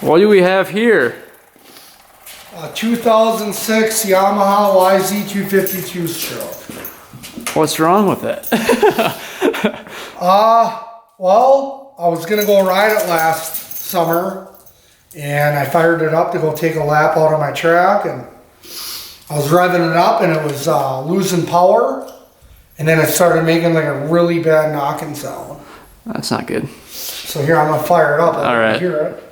What do we have here? A 2006 Yamaha YZ250 two-stroke. What's wrong with it? Well, I was gonna go ride it last summer, and I fired it up to go take a lap out on my track, and I was revving it up, and it was losing power, and then it started making like a really bad knocking sound. That's not good. So here, I'm gonna fire it up. All right. Hear it.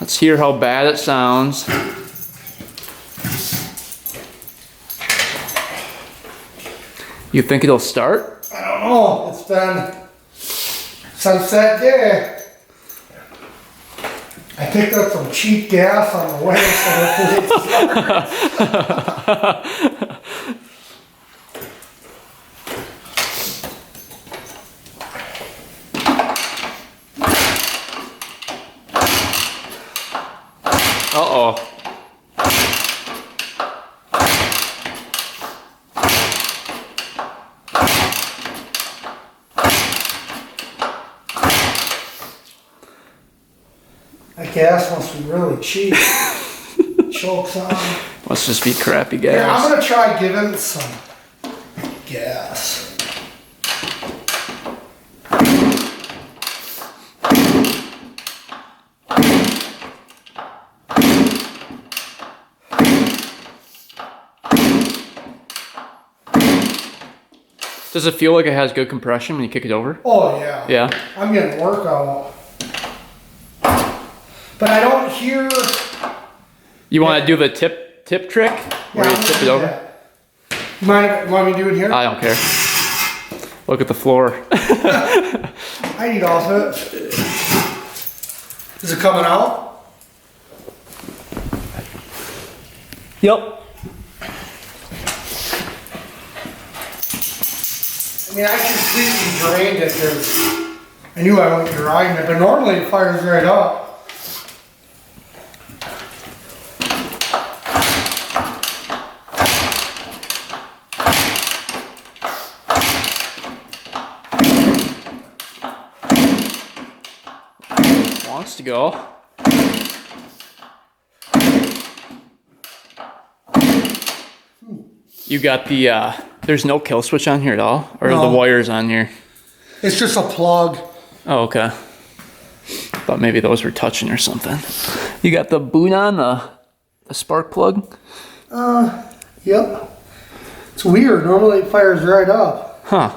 Let's hear how bad it sounds. You think it'll start? I don't know. It's been since that day. I picked up some cheap gas on the way, so hopefully it starts. Uh-oh. That gas must be really cheap. Chokes on. Must just be crappy gas. Here, I'm gonna try giving it some gas. Does it feel like it has good compression when you kick it over? Oh yeah. Yeah. I'm getting workout. But I don't hear. You want to do the tip trick where you tip it over? You want me to do it here? I don't care. Look at the floor. I need off it. Is it coming out? Yep. I mean, I completely drained it because I knew I wouldn't be riding it, but normally it fires right up. Wants to go. You got the, there's no kill switch on here at all? Or No. the wires on here? It's just a plug. Oh, okay. Thought maybe those were touching or something. You got the boot on, the spark plug? Yep. It's weird. Normally it fires right up. Huh.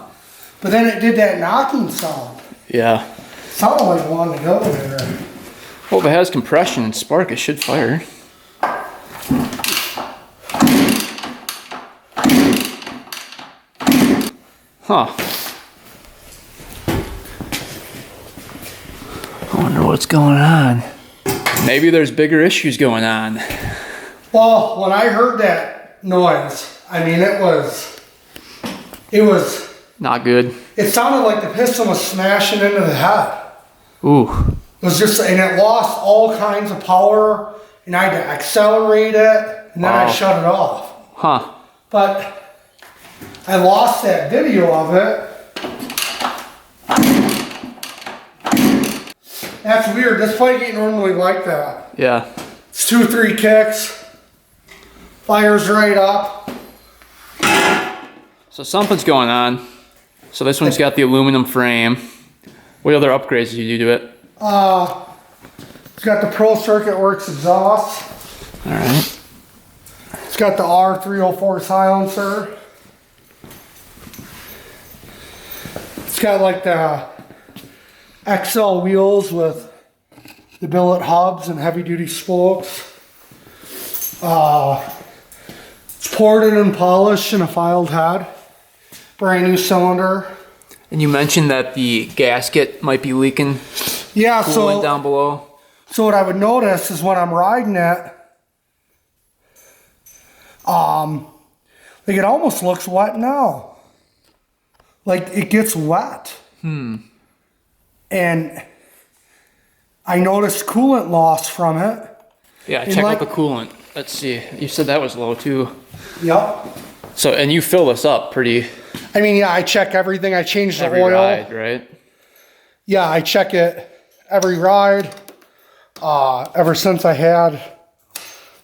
But then it did that knocking sound. Yeah. Sounded like it wanted to go there. Well, if it has compression and spark, it should fire. Huh. I wonder what's going on. Maybe there's bigger issues going on. Well, when I heard that noise, I mean, it was Not good. it sounded like the piston was smashing into the head. Ooh. It was just, and it lost all kinds of power, and I had to accelerate it, and then I Wow. shut it off. Huh. But I lost that video of it. That's weird. This bike ain't normally like that. Yeah. It's 2-3 kicks, fires right up. So something's going on. So this one's got the aluminum frame. What other upgrades did you do to it? It's got the Pro Circuit Works exhaust. All right. It's got the R304 silencer. It's got like the XL wheels with the billet hubs and heavy duty spokes. It's poured in and polished in a filed head. Brand new cylinder. And you mentioned that the gasket might be leaking Yeah, coolant down below. So what I would notice is when I'm riding it, like it almost looks wet now. Like it gets wet. And I noticed coolant loss from it. Yeah, And check like- out the coolant. Let's see. You said that was low too. Yep. So, and you fill this up pretty I mean, yeah, I check everything. I change the every oil. ride, right? Yeah, I check it every ride. ever since I had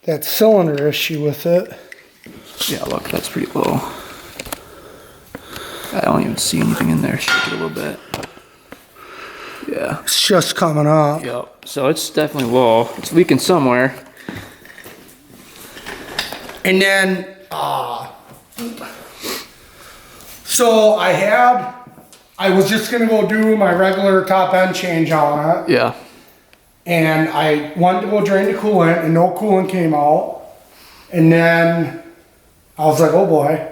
that cylinder issue with it. Yeah, look, that's pretty low. I don't even see anything in there. Shake it a little bit. Yeah. It's just coming up. Yep. So it's definitely low. It's leaking somewhere. And then, so I was just gonna go do my regular top end change on it. Yeah. And I went to go drain the coolant and no coolant came out. And then I was like, oh boy.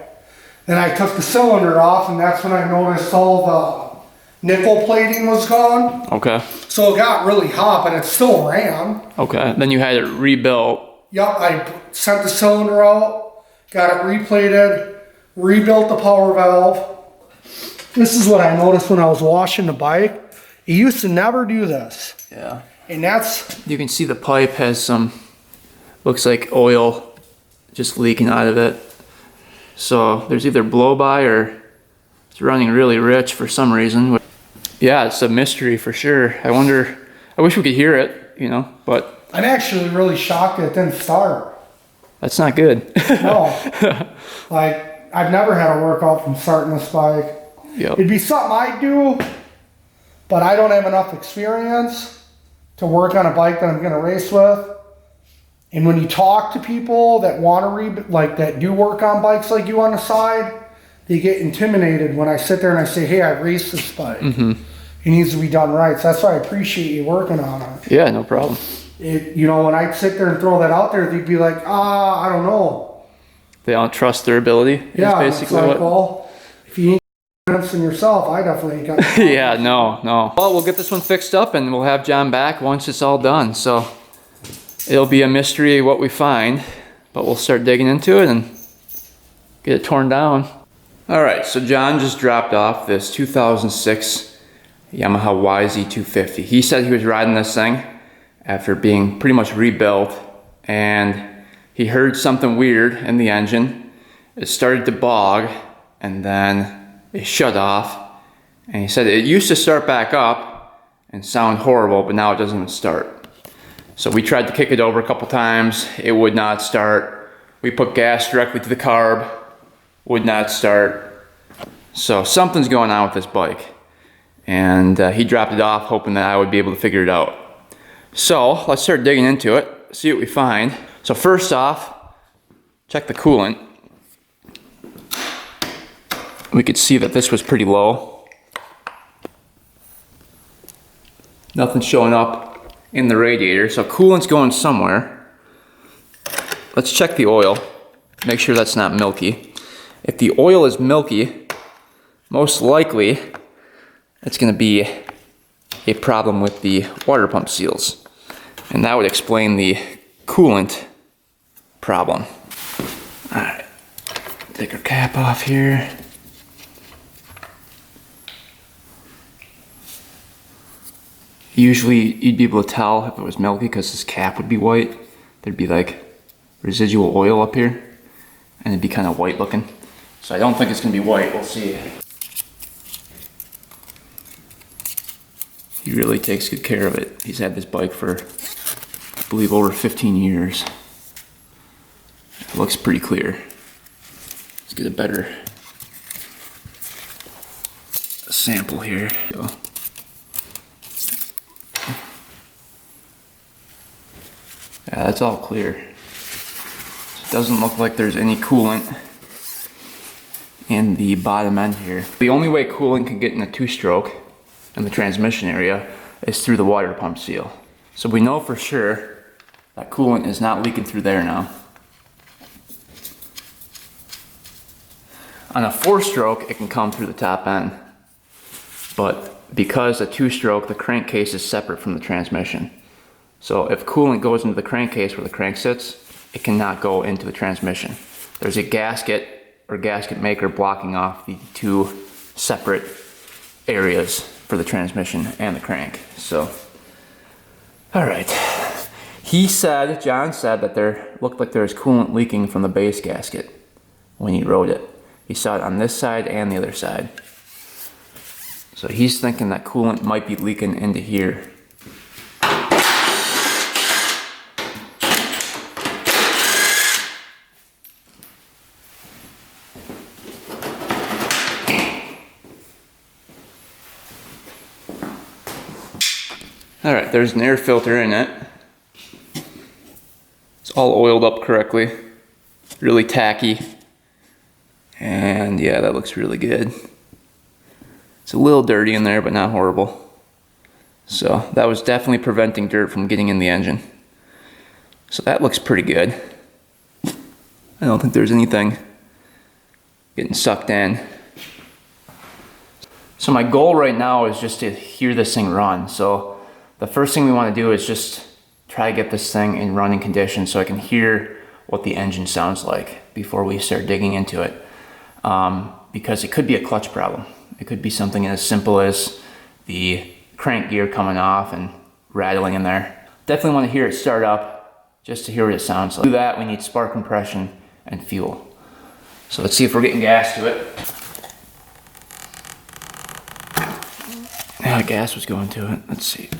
Then I took the cylinder off and that's when I noticed all the nickel plating was gone. Okay. So it got really hot, but it still ran. Okay. Then you had it rebuilt. Yep, I sent the cylinder out, got it replated, rebuilt the power valve. This is what I noticed when I was washing the bike. It used to never do this. Yeah. And that's... You can see the pipe has some, looks like oil just leaking out of it. So there's either blow by or it's running really rich for some reason. Yeah, it's a mystery for sure. I wish we could hear it, you know, but... I'm actually really shocked that it didn't start. That's not good. No. Like, I've never had a workout from starting this bike. Yep. It'd be something I'd do, but I don't have enough experience to work on a bike that I'm going to race with. And when you talk to people that want to that do work on bikes like you on the side, they get intimidated when I sit there and I say, hey, I raced this bike. Mm-hmm. It needs to be done right. So that's why I appreciate you working on it. Yeah, no problem. You know, when I sit there and throw that out there, they'd be like, I don't know. They don't trust their ability. Yeah, basically it's like, well, if you ain't confidence in yourself, I definitely ain't got confidence. Yeah, no. Well, we'll get this one fixed up and we'll have John back once it's all done. So it'll be a mystery what we find, but we'll start digging into it and get it torn down. All right, so John just dropped off this 2006 Yamaha YZ250. He said he was riding this thing after being pretty much rebuilt, and he heard something weird in the engine. It started to bog, and then it shut off. And he said it used to start back up and sound horrible, but now it doesn't even start. So we tried to kick it over a couple times. It would not start. We put gas directly to the carb. Would not start. So something's going on with this bike. And he dropped it off hoping that I would be able to figure it out. So let's start digging into it, see what we find. So first off, check the coolant. We could see that this was pretty low. Nothing showing up in the radiator, so coolant's going somewhere. Let's check the oil, make sure that's not milky. If the oil is milky, most likely it's going to be a problem with the water pump seals. And that would explain the coolant problem. Alright, take our cap off here. Usually you'd be able to tell if it was milky because this cap would be white. There'd be like residual oil up here and it'd be kind of white looking. So I don't think it's going to be white, we'll see. He really takes good care of it. He's had this bike for, I believe, over 15 years. It looks pretty clear. Let's get a better sample here. Yeah, that's all clear. It doesn't look like there's any coolant in the bottom end here. The only way coolant can get in a two-stroke in the transmission area is through the water pump seal. So we know for sure that coolant is not leaking through there now. On a four-stroke, it can come through the top end. But because a two-stroke, the crankcase is separate from the transmission. So if coolant goes into the crankcase where the crank sits, it cannot go into the transmission. There's a gasket or gasket maker blocking off the two separate areas for the transmission and the crank. So, all right. John said that there looked like there was coolant leaking from the base gasket when he rode it. He saw it on this side and the other side. So he's thinking that coolant might be leaking into here. All right, there's an air filter in it. It's all oiled up correctly, really tacky. And yeah, that looks really good. It's a little dirty in there, but not horrible. So that was definitely preventing dirt from getting in the engine. So that looks pretty good. I don't think there's anything getting sucked in. So my goal right now is just to hear this thing run. So the first thing we want to do is just try to get this thing in running condition so I can hear what the engine sounds like before we start digging into it. Because it could be a clutch problem. It could be something as simple as the crank gear coming off and rattling in there. Definitely want to hear it start up just to hear what it sounds like. To do that, we need spark compression and fuel. So let's see if we're getting gas to it. Yeah, gas was going to it. Let's see.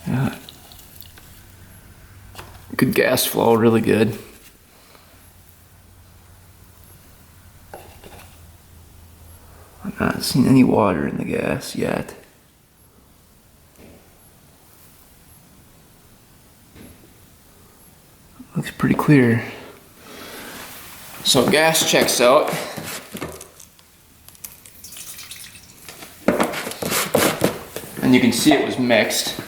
Yeah. Good gas flow, really good. I'm not seeing any water in the gas yet. Looks pretty clear. So gas checks out. And you can see it was mixed.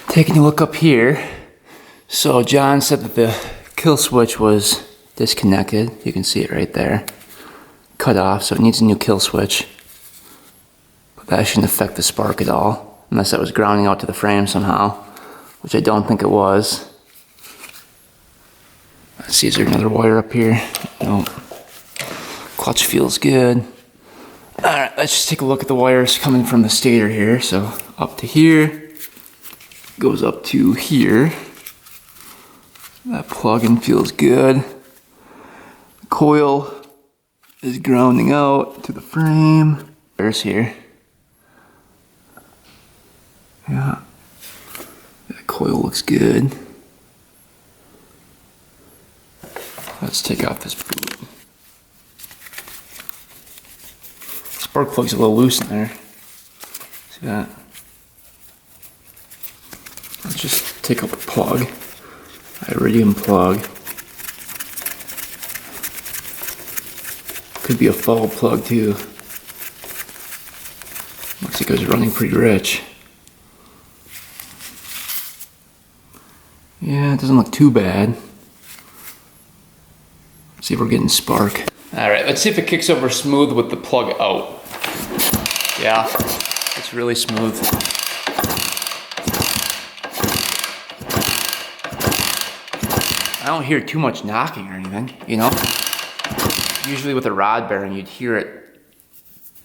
Taking a look up here, so John said that the kill switch was disconnected. You can see it right there. Cut off, so it needs a new kill switch. But that shouldn't affect the spark at all, unless that was grounding out to the frame somehow, which I don't think it was. Let's see, is there another wire up here? No. Clutch feels good. Alright, let's just take a look at the wires coming from the stator here. So up to here. Goes up to here. That plug-in feels good. The coil is grounding out to the frame. There's here. Yeah. That coil looks good. Let's take off this boot. Spark plug's a little loose in there. See that? Let's just take up a plug, iridium plug. Could be a fall plug too. Looks like it was running pretty rich. Yeah, it doesn't look too bad. Let's see if we're getting spark. Alright, let's see if it kicks over smooth with the plug out. Yeah, it's really smooth. I don't hear too much knocking or anything, you know? Usually with a rod bearing, you'd hear it,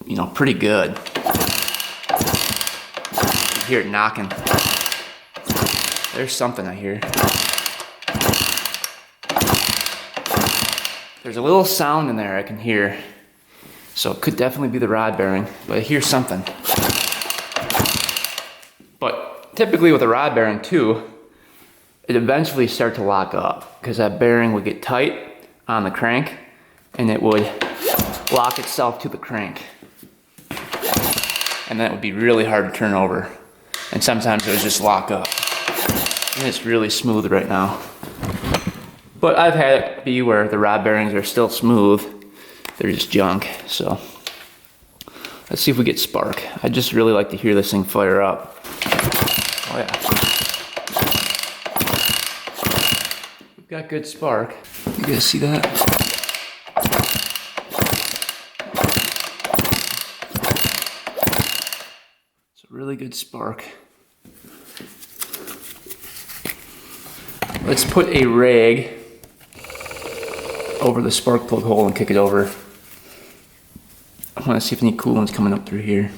you know, pretty good. You'd hear it knocking. There's something I hear. There's a little sound in there I can hear. So it could definitely be the rod bearing, but I hear something. But typically with a rod bearing too, it eventually start to lock up because that bearing would get tight on the crank and it would lock itself to the crank. And that would be really hard to turn over. And sometimes it would just lock up. And it's really smooth right now. But I've had it be where the rod bearings are still smooth. They're just junk, so. Let's see if we get spark. I'd just really like to hear this thing fire up. Oh yeah. Got good spark. You guys see that? It's a really good spark. Let's put a rag over the spark plug hole and kick it over. I want to see if any coolant's coming up through here.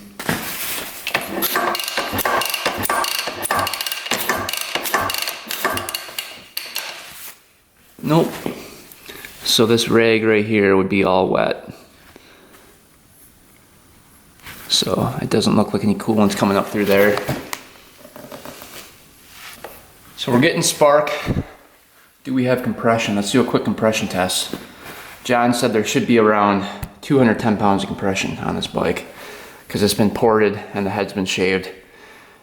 Nope. So this rag right here would be all wet. So it doesn't look like any coolant's coming up through there. So we're getting spark. Do we have compression? Let's do a quick compression test. John said there should be around 210 pounds of compression on this bike because it's been ported and the head's been shaved.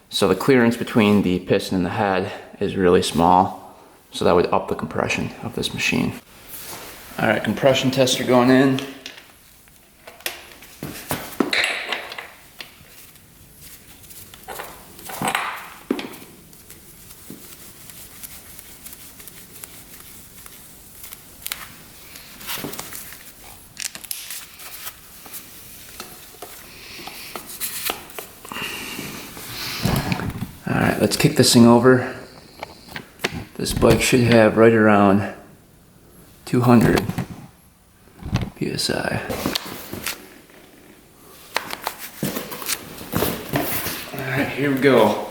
So the clearance between the piston and the head is really small. So that would up the compression of this machine. All right, compression tester going in. Alright, let's kick this thing over. This bike should have right around 200 PSI. Alright, here we go.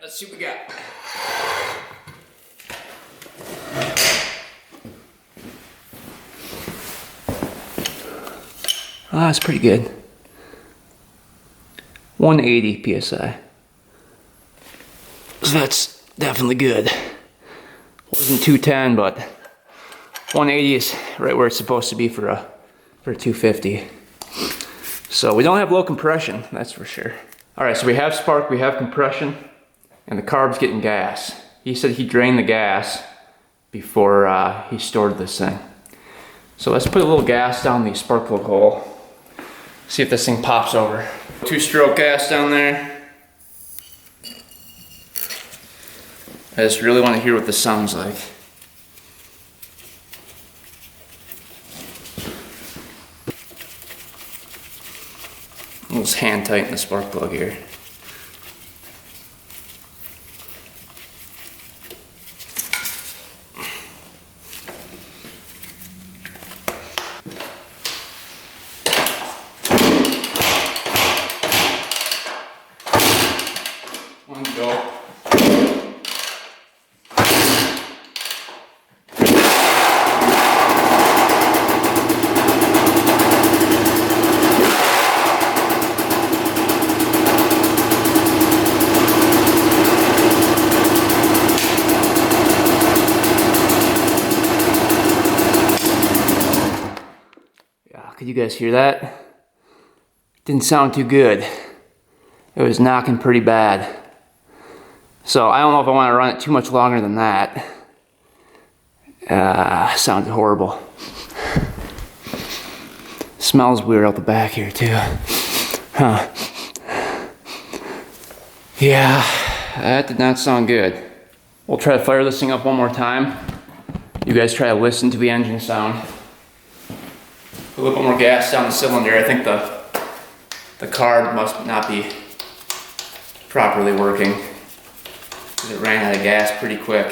Let's see what we got. Ah, that's pretty good. 180 PSI. So that's definitely good. Wasn't 210, but 180 is right where it's supposed to be for a 250. So we don't have low compression, that's for sure. All right, so we have spark, we have compression. And the carb's getting gas. He said he drained the gas before he stored this thing. So let's put a little gas down the spark plug hole. See if this thing pops over. 2-stroke gas down there. I just really want to hear what this sounds like. I'll just hand tighten the spark plug here. Go. Yeah, could you guys hear that? Didn't sound too good. It was knocking pretty bad. So I don't know if I want to run it too much longer than that. Sounded horrible. Smells weird out the back here too. Huh. Yeah, that did not sound good. We'll try to fire this thing up one more time. You guys try to listen to the engine sound. Put a little bit more gas down the cylinder. I think the carb must not be properly working. It ran out of gas pretty quick.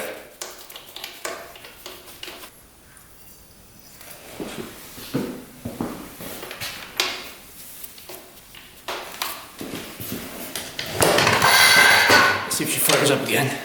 Let's see if she fires up again.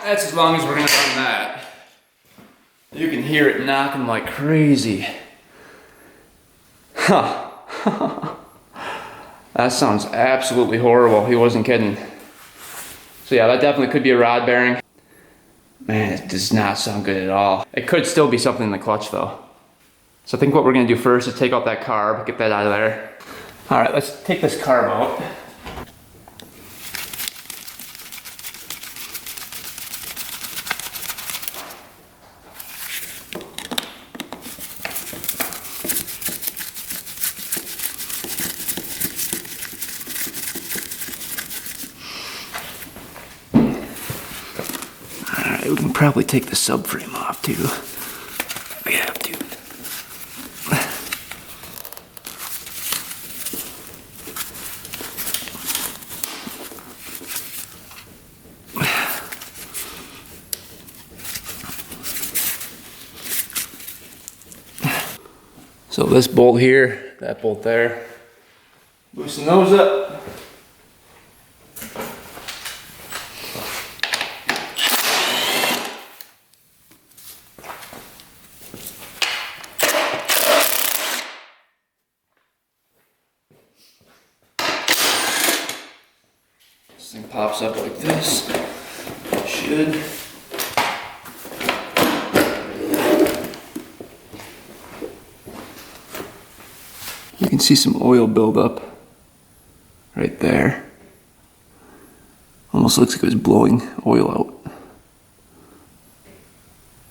That's as long as we're gonna run that. You can hear it knocking like crazy. Huh. That sounds absolutely horrible. He wasn't kidding. So yeah, that definitely could be a rod bearing. Man, it does not sound good at all. It could still be something in the clutch though. So I think what we're gonna do first is take out that carb, get that out of there. All right, let's take this carb out. We can probably take the subframe off too. We have to. So this bolt here, that bolt there, loosen those up. This thing pops up like this. Should. You can see some oil buildup right there. Almost looks like it was blowing oil out.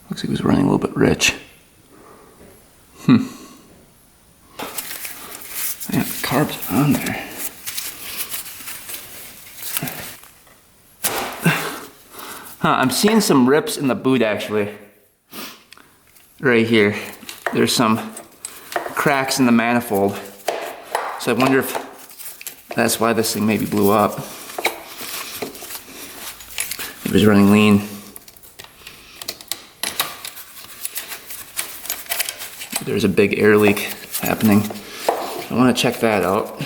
Looks like it was running a little bit rich. Yeah, the carb's on there. I'm seeing some rips in the boot actually. Right here. There's some cracks in the manifold. So I wonder if that's why this thing maybe blew up. It was running lean. There's a big air leak happening. I want to check that out.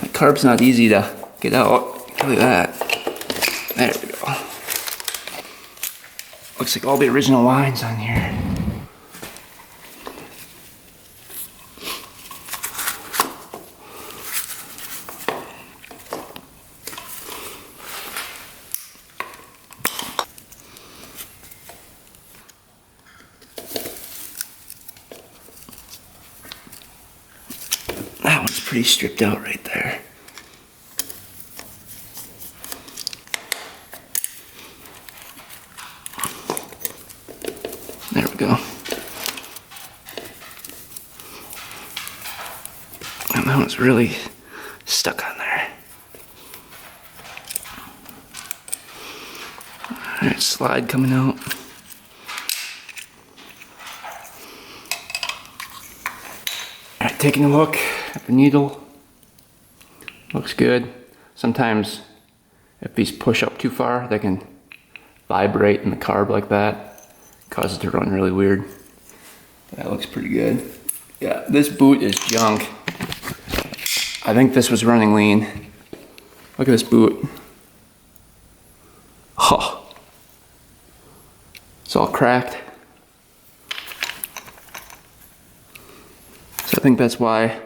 The carb's not easy to get out. Look at that. There we go. Looks like all the original lines on here. That one's pretty stripped out right there. There we go. And that one's really stuck on there. Alright, slide coming out. Alright, taking a look at the needle. Looks good. Sometimes if these push up too far, they can vibrate in the carb like that. Cause it to run really weird. That looks pretty good. Yeah, this boot is junk. I think this was running lean. Look at this boot. Oh. It's all cracked. So I think that's why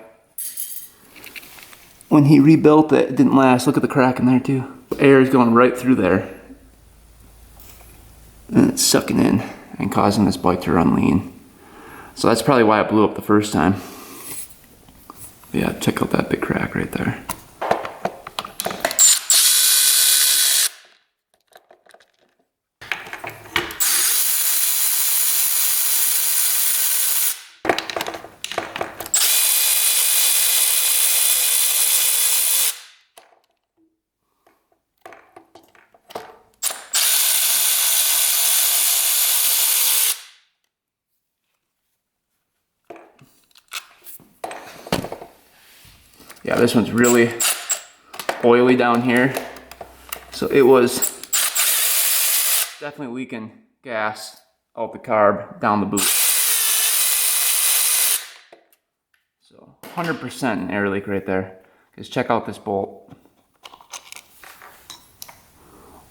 when he rebuilt it, it didn't last. Look at the crack in there too. Air is going right through there. And it's sucking in and causing this bike to run lean. So that's probably why it blew up the first time. But yeah, check out that big crack right there. Yeah, this one's really oily down here. So it was definitely leaking gas out the carb down the boot. So 100% an air leak right there. Because check out this bolt.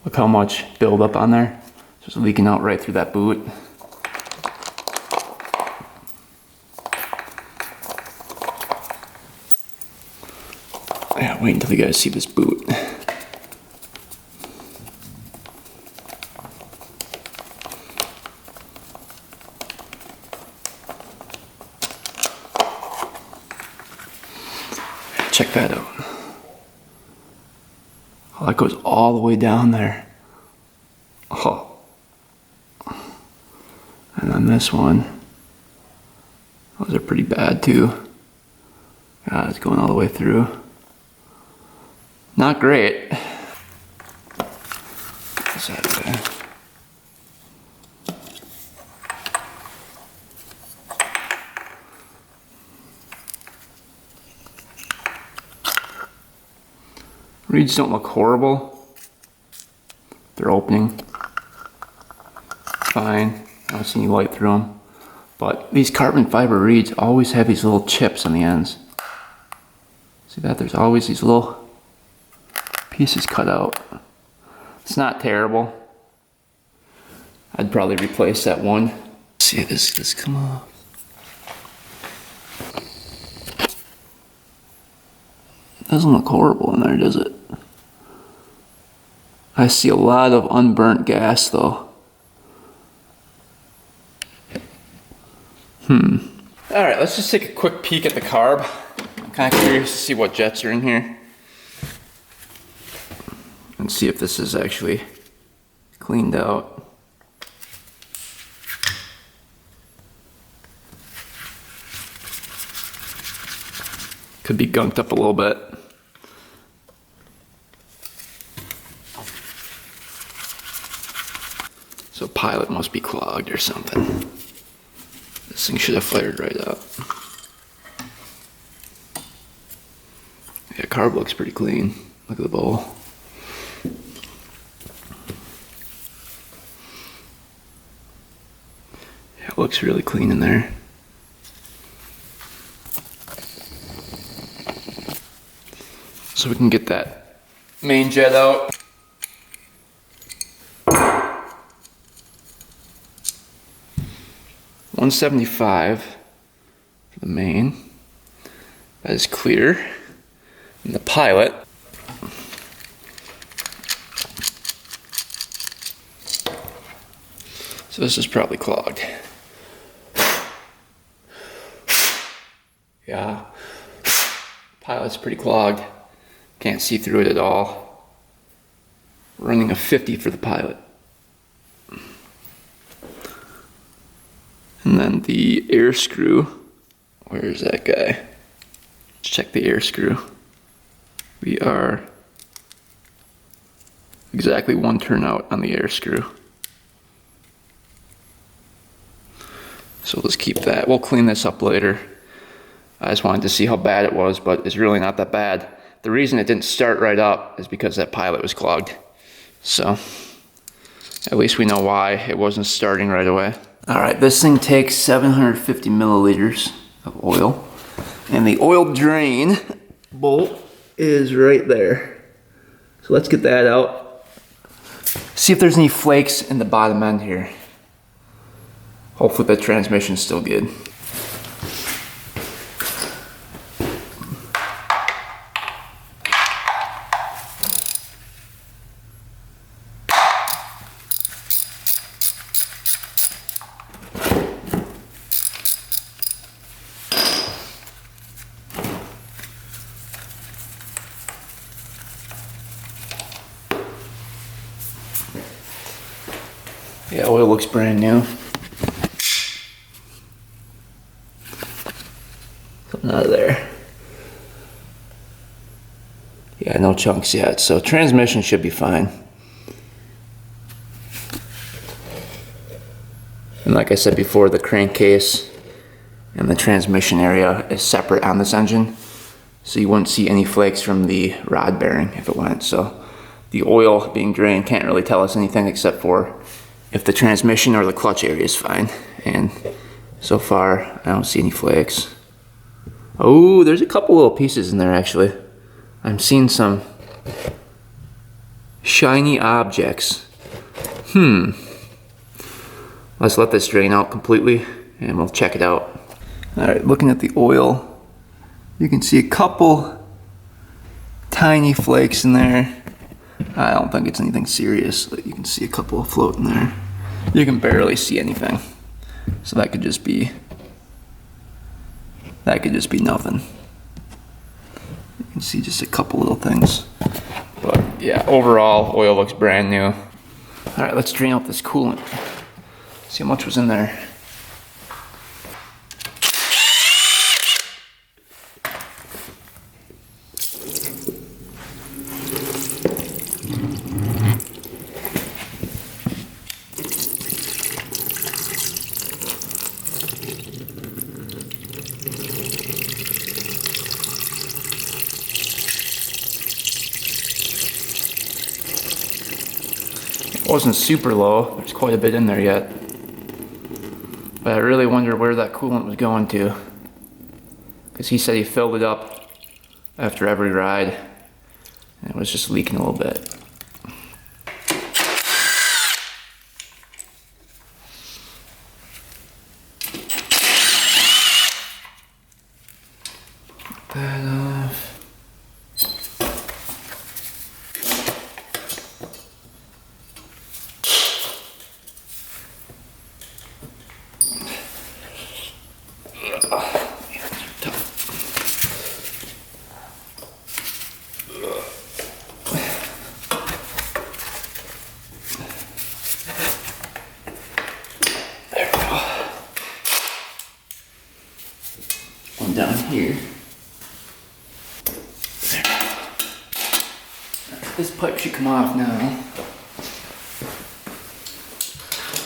Look how much buildup on there. Just leaking out right through that boot. Yeah, wait until you guys see this boot. Check that out. Oh, that goes all the way down there. Oh. And then this one. Those are pretty bad too. God, it's going all the way through. Not great. Get this out of there. Reeds don't look horrible. They're opening fine. I don't see any light through them. But these carbon fiber reeds always have these little chips on the ends. See that? There's always these little pieces cut out. It's not terrible. I'd probably replace that one. See this come off. Doesn't look horrible in there, does it? I see a lot of unburnt gas though. Alright, let's just take a quick peek at the carb. I'm kind of curious to see what jets are in here. And see if this is actually cleaned out. Could be gunked up a little bit. So pilot must be clogged or something. This thing should have fired right up. Yeah, carb looks pretty clean. Look at the bowl. Yeah, it looks really clean in there. So we can get that main jet out. $175 for the main. That is clear. And the pilot. So this is probably clogged. Yeah. Pilot's pretty clogged. Can't see through it at all. Running a 50 for the pilot. And then the air screw. Where's that guy? Let's check the air screw. We are exactly one turnout on the air screw. So let's keep that. We'll clean this up later. I just wanted to see how bad it was, but it's really not that bad. The reason it didn't start right up is because that pilot was clogged. So at least we know why it wasn't starting right away. All right, this thing takes 750 milliliters of oil, and the oil drain bolt is right there. So let's get that out. See if there's any flakes in the bottom end here. Hopefully the transmission's still good. Yeah, oil looks brand new. Something out of there. Yeah, no chunks yet, so transmission should be fine. And like I said before, the crankcase and the transmission area is separate on this engine, so you wouldn't see any flakes from the rod bearing if it went. So the oil being drained can't really tell us anything except for if the transmission or the clutch area is fine. And so far, I don't see any flakes. Oh, there's a couple little pieces in there actually. I'm seeing some shiny objects. Let's let this drain out completely and we'll check it out. All right, looking at the oil, you can see a couple tiny flakes in there. I don't think it's anything serious, but you can see a couple floating there. You can barely see anything. So that could just be nothing. You can see just a couple little things. But yeah, overall, oil looks brand new. All right, let's drain out this coolant. See how much was in there. Wasn't super low. There's quite a bit in there yet. But I really wonder where that coolant was going to. Because he said he filled it up after every ride. And it was just leaking a little bit. That off. One down here. There. This pipe should come off now.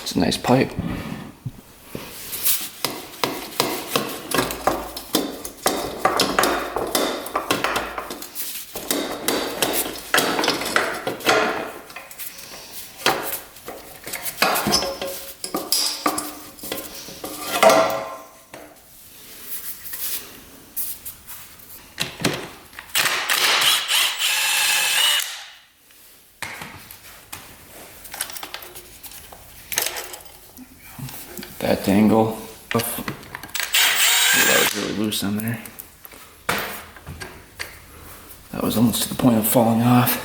It's a nice pipe. That dangle. Oh, that was really loose on there. That was almost to the point of falling off.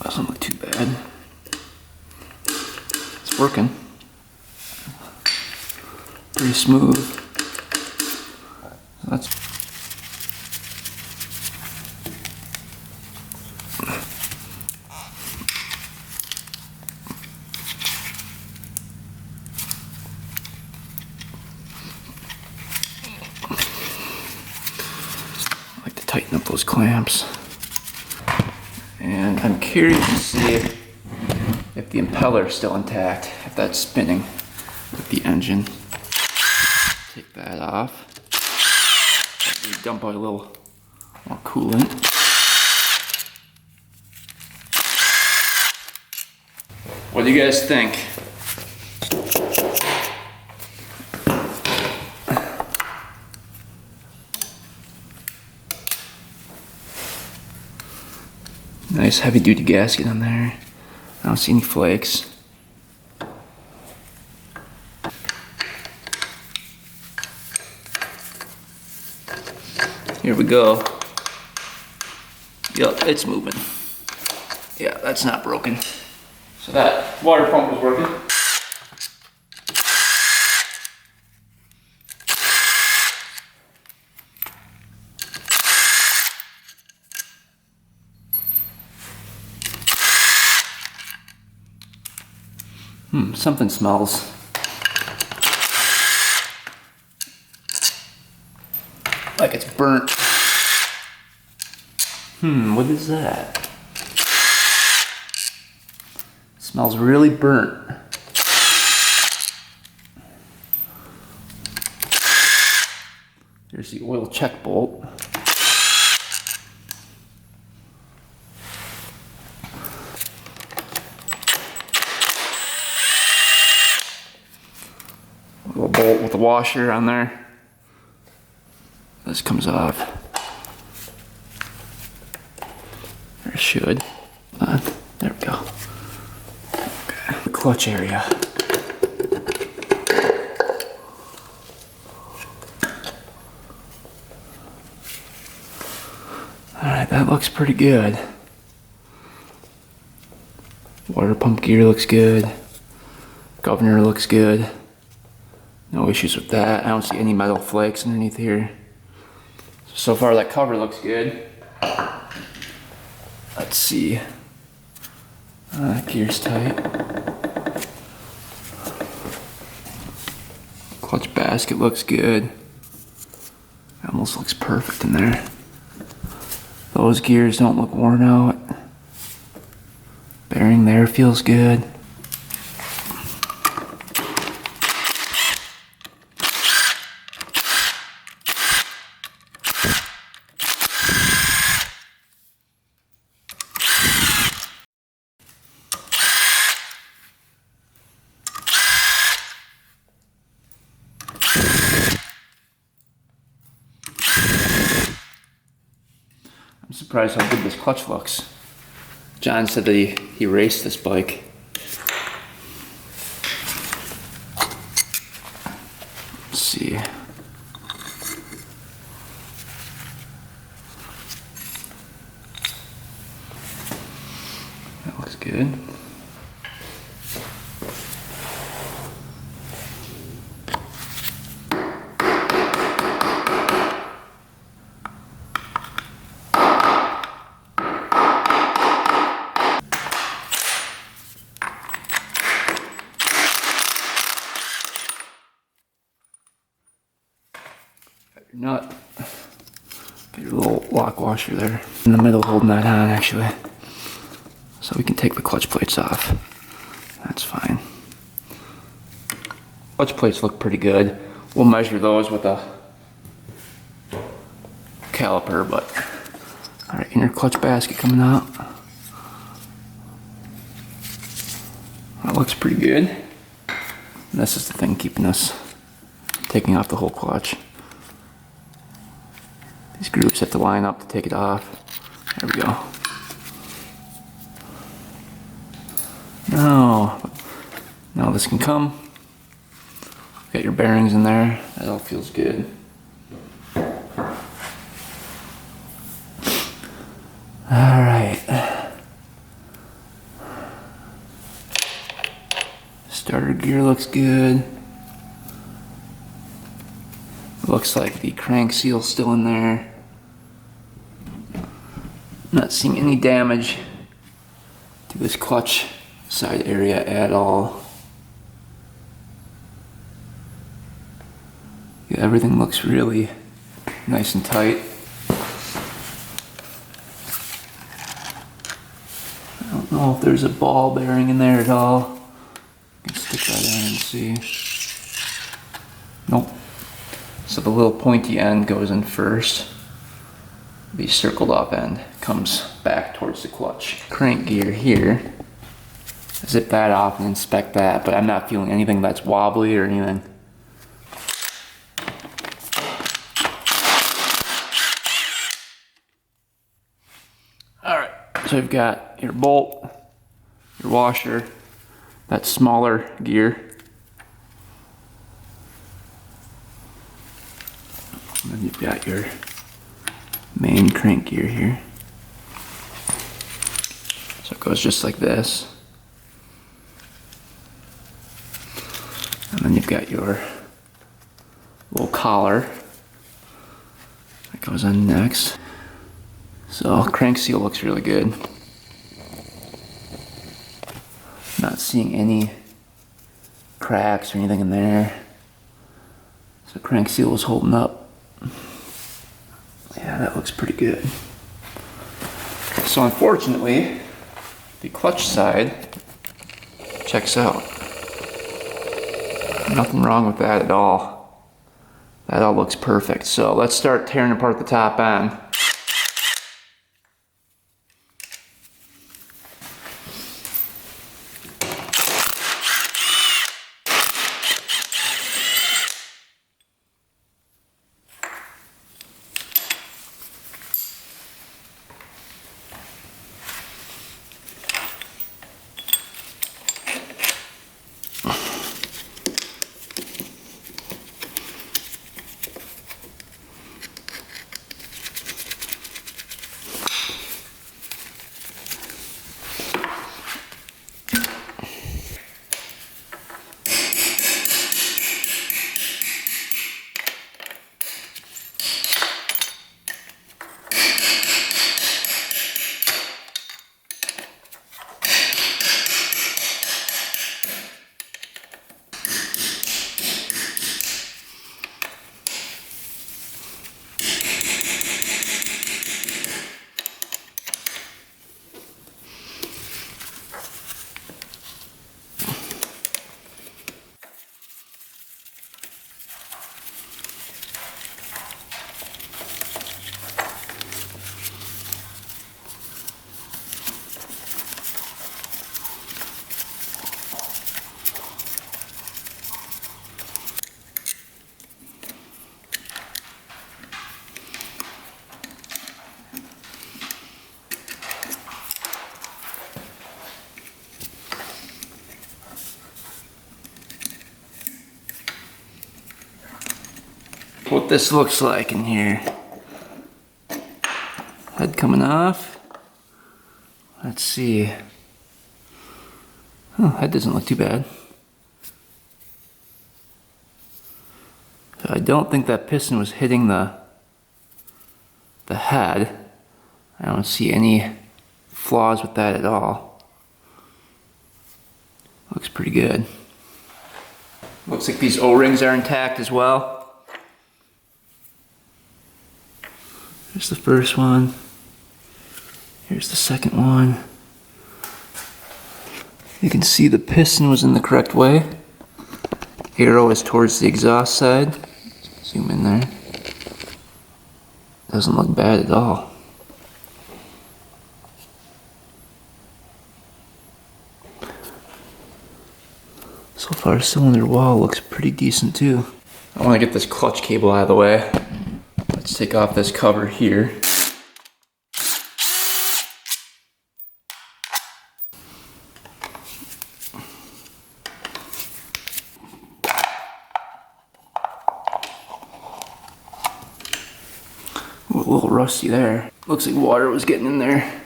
Doesn't look too bad. It's working. Pretty smooth. That's I like to tighten up those clamps. And I'm curious to see if the impeller is still intact, if that's spinning with the engine. Take that off. Dump out a little more coolant. What do you guys think? Nice heavy duty gasket on there. I don't see any flakes. Here we go. Yup, it's moving. Yeah, that's not broken. So that water pump was working. Something smells. Like it's burnt. What is that? It smells really burnt. There's the oil check bolt. Little bolt with a washer on there. This comes off. Or it should. There we go. Okay. The clutch area. Alright, that looks pretty good. Water pump gear looks good. Governor looks good. No issues with that. I don't see any metal flakes underneath here. So far that cover looks good. Let's see. Gear's tight. Clutch basket looks good. Almost looks perfect in there. Those gears don't look worn out. Bearing there feels good. I'm surprised how good this clutch looks. John said that he raced this bike. Let's see. That looks good. Your nut, get your little lock washer there in the middle holding that on actually, so we can take the clutch plates off. That's fine. Clutch plates look pretty good. We'll measure those with a caliper, but all right, inner clutch basket coming out. That looks pretty good. And this is the thing keeping us taking off the whole clutch. These grooves have to line up to take it off. There we go. Now this can come. Got your bearings in there. That all feels good. All right. Starter gear looks good. Looks like the crank seal's still in there. Not seeing any damage to this clutch side area at all. Yeah, everything looks really nice and tight. I don't know if there's a ball bearing in there at all. You can stick that in and see. Nope. So the little pointy end goes in first. The circled off end comes back towards the clutch. Crank gear here. Zip that off and inspect that, but I'm not feeling anything that's wobbly or anything. Alright, so you've got your bolt, your washer, that smaller gear. And then you've got your main crank gear here. So it goes just like this. And then you've got your little collar that goes on next. So crank seal looks really good. Not seeing any cracks or anything in there. So crank seal is holding up. Yeah, that looks pretty good. So unfortunately, the clutch side checks out. Nothing wrong with that at all. That all looks perfect. So let's start tearing apart the top end. what this looks like in here. Head coming off. Let's see. Oh, head doesn't look too bad. So I don't think that piston was hitting the head. I don't see any flaws with that at all. Looks pretty good. Looks like these O-rings are intact as well. Here's the first one. Here's the second one. You can see the piston was in the correct way. Arrow is towards the exhaust side. Zoom in there. Doesn't look bad at all. So far, cylinder wall looks pretty decent too. I want to get this clutch cable out of the way. Let's take off this cover here. Ooh, a little rusty there. Looks like water was getting in there.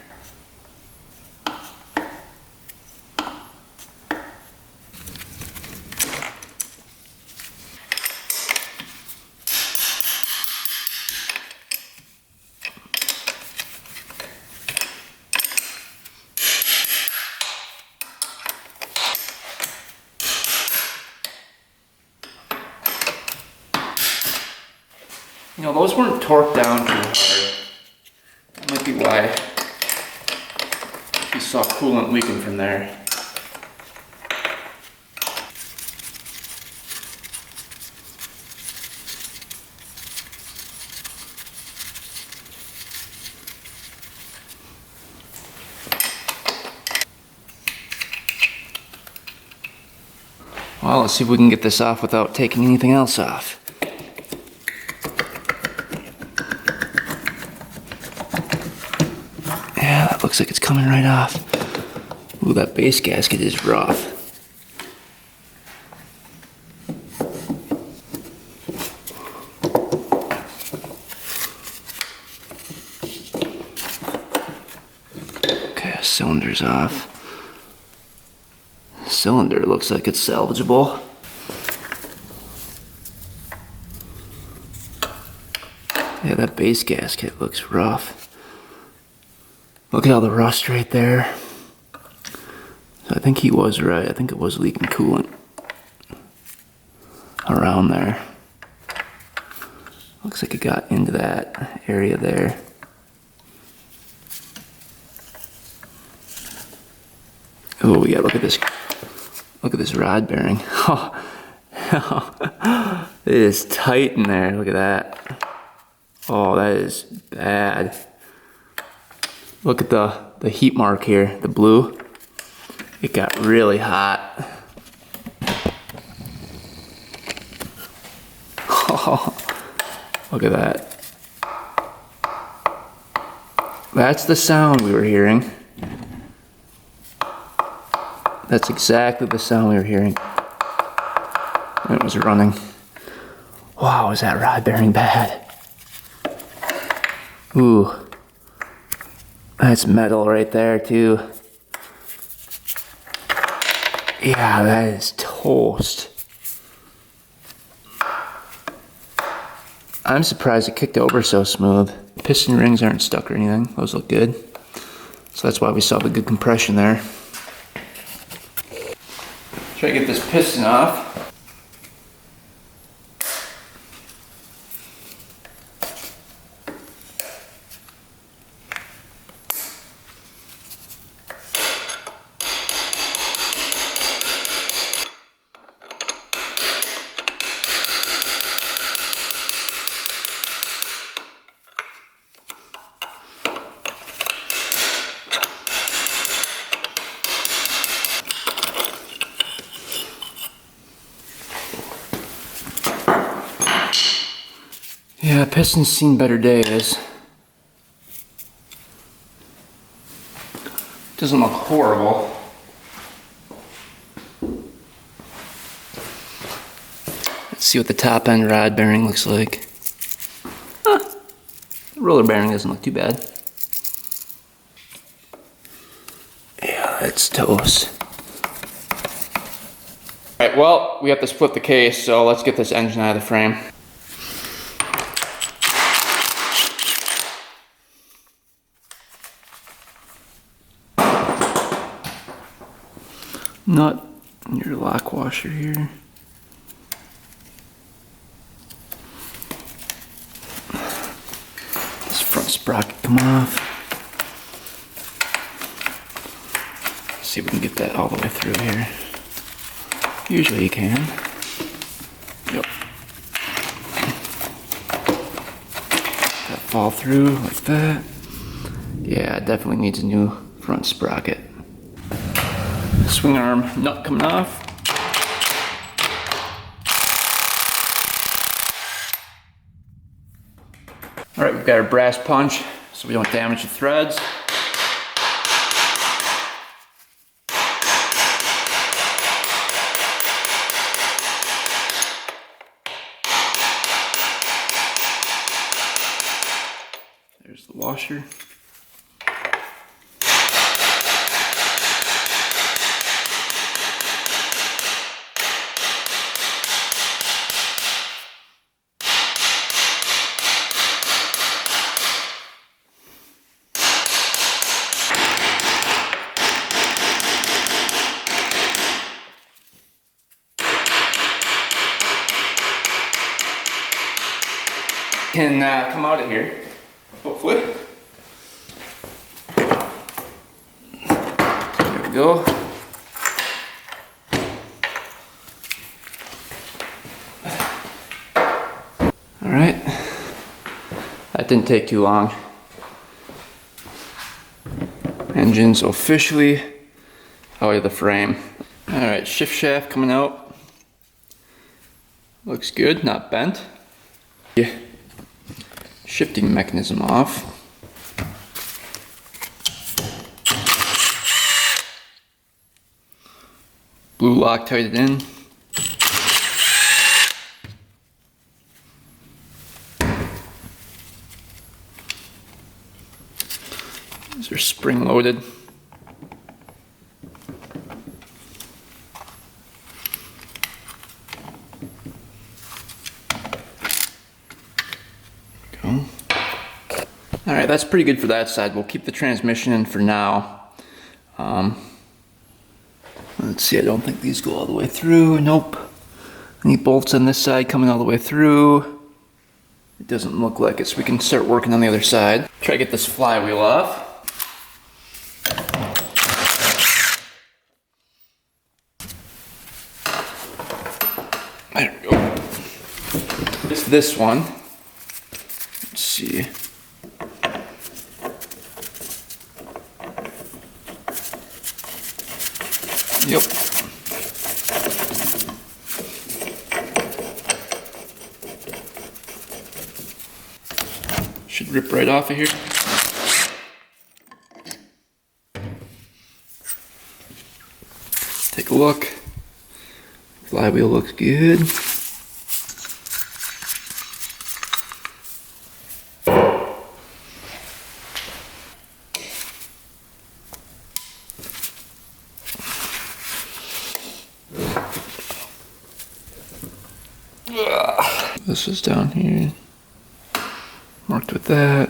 You know, those weren't torqued down too hard. That might be why you saw coolant leaking from there. Well, let's see if we can get this off without taking anything else off. Yeah, that looks like it's coming right off. Ooh, that base gasket is rough. Okay, cylinder's off. Cylinder looks like it's salvageable. Yeah, that base gasket looks rough. Look at all the rust right there. So I think he was right. I think it was leaking coolant around there. Looks like it got into that area there. Oh yeah, look at this. Look at this rod bearing. Oh, it is tight in there. Look at that. Oh, that is bad. Look at the heat mark here, the blue. It got really hot. Oh, look at that. That's the sound we were hearing. That's exactly the sound we were hearing when it was running. Wow, is that rod bearing bad? Ooh, that's metal right there too. Yeah, that is toast. I'm surprised it kicked over so smooth. Piston rings aren't stuck or anything. Those look good. So that's why we saw the good compression there. Try to get this piston off. Yeah, piston's seen better days. Doesn't look horrible. Let's see what the top end rod bearing looks like. roller bearing doesn't look too bad. Yeah, that's toast. Alright, well, we have to split the case, so let's get this engine out of the frame. Nut in your lock washer here. This front sprocket come off. Let's see if we can get that all the way through here. Usually you can. Yep. That fall through like that. Yeah, it definitely needs a new front sprocket. Swing arm nut coming off. All right, we've got our brass punch so we don't damage the threads. There's the washer. Can come out of here, hopefully. There we go. All right, that didn't take too long. Engine's officially out of the frame. All right, shift shaft coming out. Looks good, not bent. Yeah. Shifting mechanism off. Blue Loctite in. These are spring loaded. All right, that's pretty good for that side. We'll keep the transmission in for now. Let's see, I don't think these go all the way through. Nope. Any bolts on this side coming all the way through. It doesn't look like it, so we can start working on the other side. Try to get this flywheel off. There we go. It's this one. Let's see. Yep. Should rip right off of here. Take a look. Flywheel looks good. This is down here, marked with that.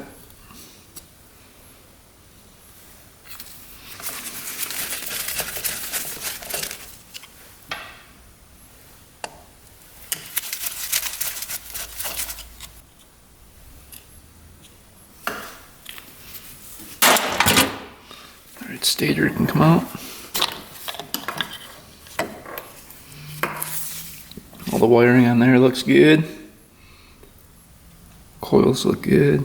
All right, stator can come out. All the wiring on there looks good. Coils look good.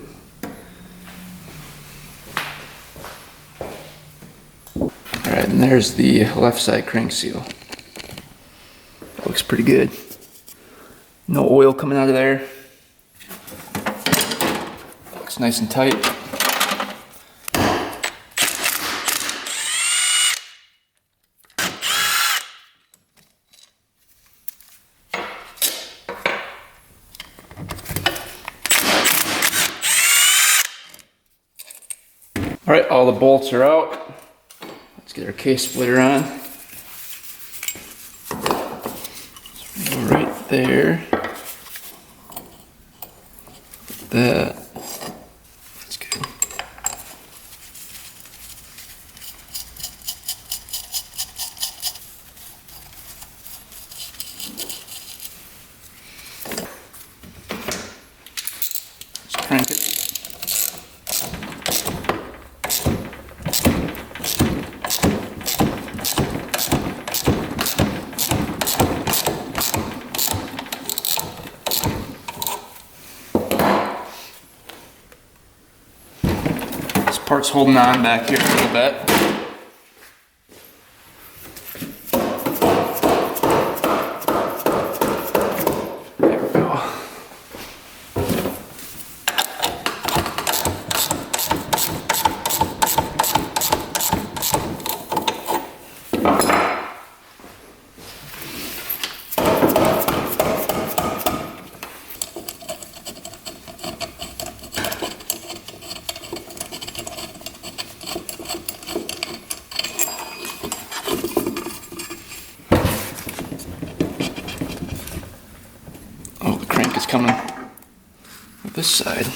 Alright, and there's the left side crank seal. That looks pretty good. No oil coming out of there. Looks nice and tight. All right, all the bolts are out. Let's get our case splitter on. So go right there. That. That's good. Let's crank it. Part's holding on back here a little bit. There we go. Is coming with this side.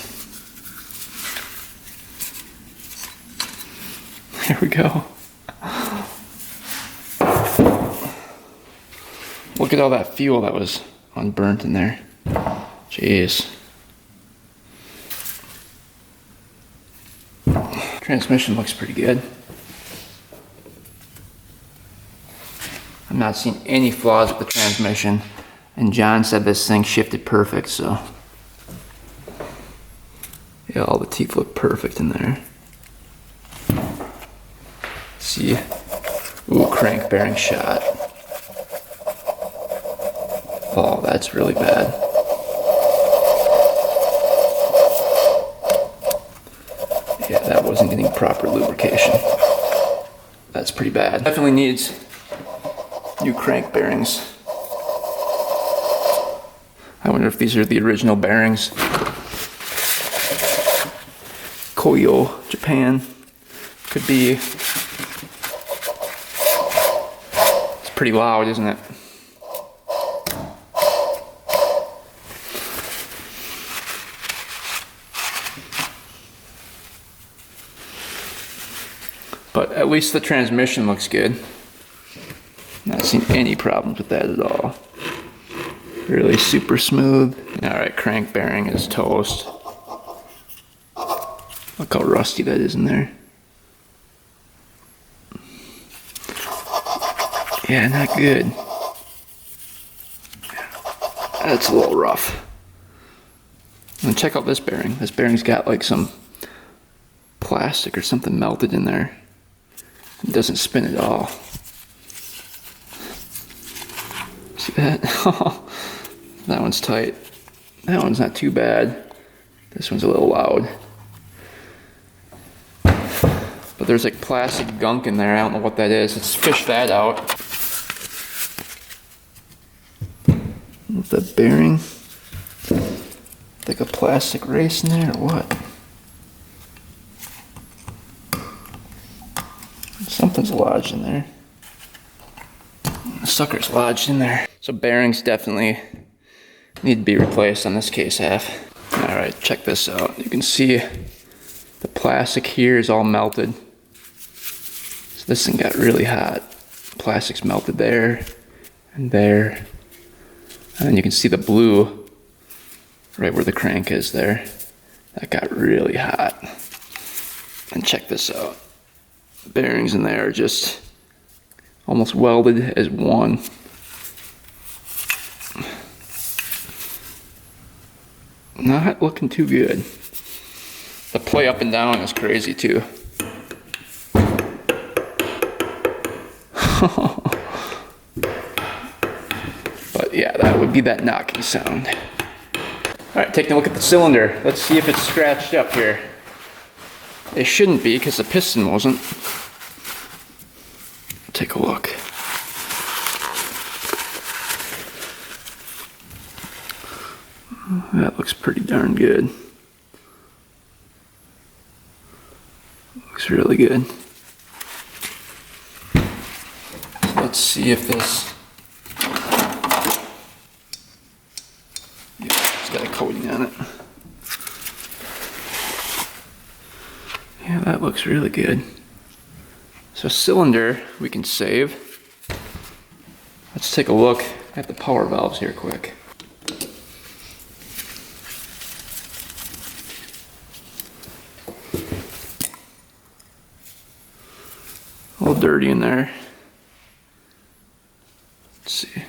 There we go. Look at all that fuel that was unburnt in there. Jeez. Transmission looks pretty good. I'm not seeing any flaws with the transmission. And John said this thing shifted perfect, so yeah, all the teeth look perfect in there. Let's see, ooh, crank bearing shot. Oh, that's really bad. Yeah, that wasn't getting proper lubrication. That's pretty bad. Definitely needs new crank bearings. I wonder if these are the original bearings. Koyo, Japan. Could be. It's pretty loud, isn't it? But at least the transmission looks good. Not seeing any problems with that at all. Really super smooth. Alright, crank bearing is toast. Look how rusty that is in there. Yeah, not good. That's a little rough. And check out this bearing. This bearing's got like some plastic or something melted in there. It doesn't spin at all. See that? That one's tight. That one's not too bad. This one's a little loud. But there's like plastic gunk in there. I don't know what that is. Let's fish that out. With the bearing. Like a plastic race in there or what? Something's lodged in there. The sucker's lodged in there. So bearings definitely need to be replaced on this case half. Alright, check this out. You can see the plastic here is all melted. So this thing got really hot. Plastic's melted there and there. And then you can see the blue right where the crank is there. That got really hot. And check this out. The bearings in there are just almost welded as one. Not looking too good. The play up and down is crazy too. But yeah, that would be that knocking sound. Alright, taking a look at the cylinder. Let's see if it's scratched up here. It shouldn't be because the piston wasn't. Take a look. That looks pretty darn good. Looks Looks really good. So let's see if this, yeah, it's got a coating on it. Yeah, that looks really good. So cylinder we can save. Let's take a look at the power valves here quick. A little dirty in there. Let's see.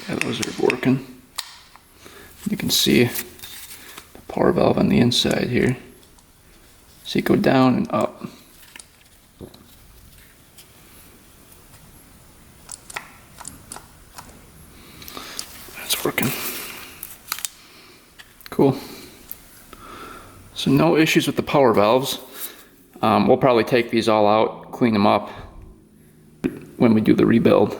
Yeah, those are working. You can see the power valve on the inside here. See it go down and up. That's working. Cool. So no issues with the power valves. We'll probably take these all out, clean them up when we do the rebuild.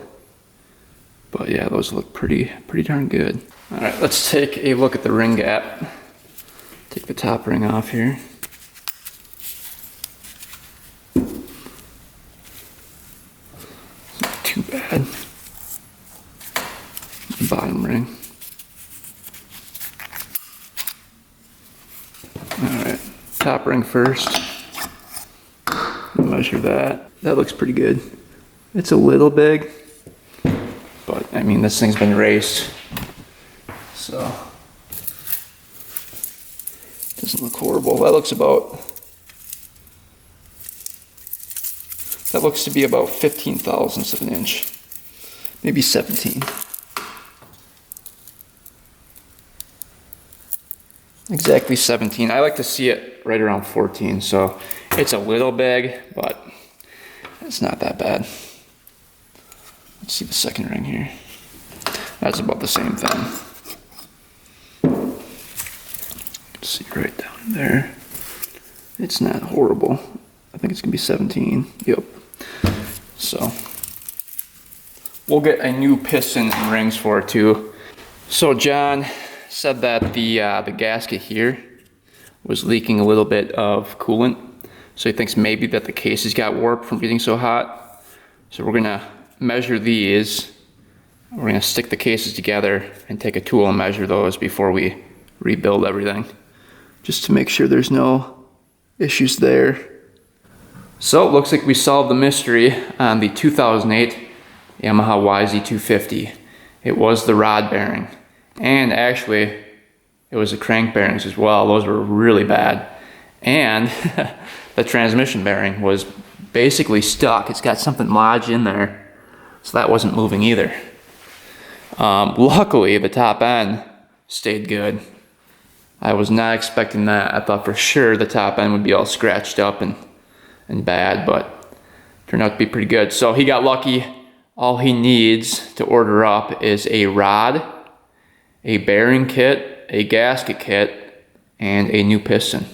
But yeah, those look pretty darn good. All right, let's take a look at the ring gap. Take the top ring off here. It's not too bad. The bottom ring. All right, top ring first. Measure that. That looks pretty good. It's a little big, but I mean, this thing's been raced, so doesn't look horrible. That looks to be about 15 thousandths of an inch, maybe 17. Exactly 17. I like to see it right around 14, so it's a little big, but it's not that bad. Let's see the second ring here. That's about the same thing. See right down there. It's not horrible. I think it's gonna be 17. Yep. So we'll get a new piston and rings for it too. So John said that the gasket here was leaking a little bit of coolant. So he thinks maybe that the cases got warped from getting so hot. So we're gonna measure these. We're gonna stick the cases together and take a tool and measure those before we rebuild everything, just to make sure there's no issues there. So it looks like we solved the mystery on the 2008 Yamaha YZ250. It was the rod bearing, and actually it was the crank bearings as well. Those were really bad, and the transmission bearing was basically stuck. It's got something lodged in there, so that wasn't moving either. Luckily the top end stayed good. I was not expecting that. I thought for sure the top end would be all scratched up and bad, but turned out to be pretty good. So he got lucky. All he needs to order up is a rod, a bearing kit, a gasket kit, and a new piston.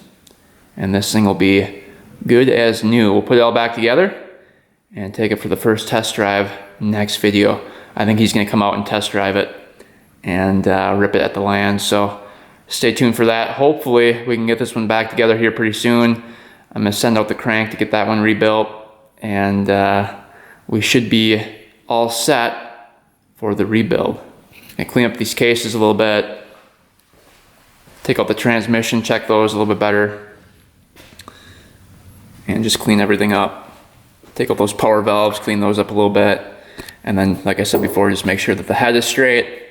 And this thing will be good as new. We'll put it all back together and take it for the first test drive next video. I think he's gonna come out and test drive it and rip it at the land. So stay tuned for that. Hopefully we can get this one back together here pretty soon. I'm gonna send out the crank to get that one rebuilt, and we should be all set for the rebuild. And clean up these cases a little bit, take out the transmission, check those a little bit better, and just clean everything up. Take out those power valves, clean those up a little bit, and then, like I said before, just make sure that the head is straight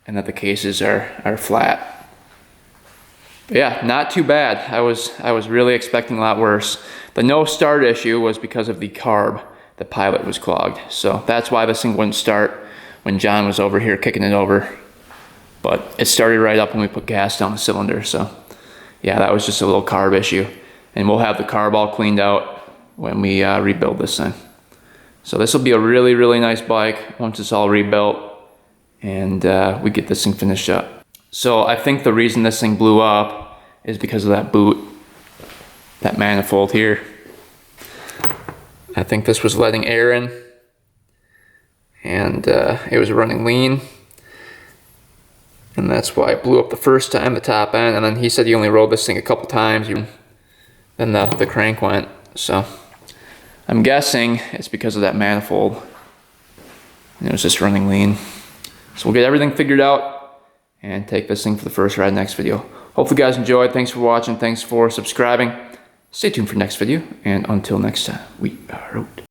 and that the cases are flat. But yeah, not too bad. I was really expecting a lot worse. The no start issue was because of the carb. The pilot was clogged. So that's why this thing wouldn't start when John was over here kicking it over. But it started right up when we put gas down the cylinder. So yeah, that was just a little carb issue. And we'll have the carb all cleaned out when we rebuild this thing. So this will be a really, really nice bike once it's all rebuilt and we get this thing finished up. So I think the reason this thing blew up is because of that boot, that manifold here. I think this was letting air in, and it was running lean. And that's why it blew up the first time, the top end. And then he said he only rolled this thing a couple times, then the crank went. So I'm guessing it's because of that manifold. And it was just running lean. So we'll get everything figured out and take this thing for the first ride next video. Hopefully you guys enjoyed. Thanks for watching. Thanks for subscribing. Stay tuned for next video. And until next time, we are out.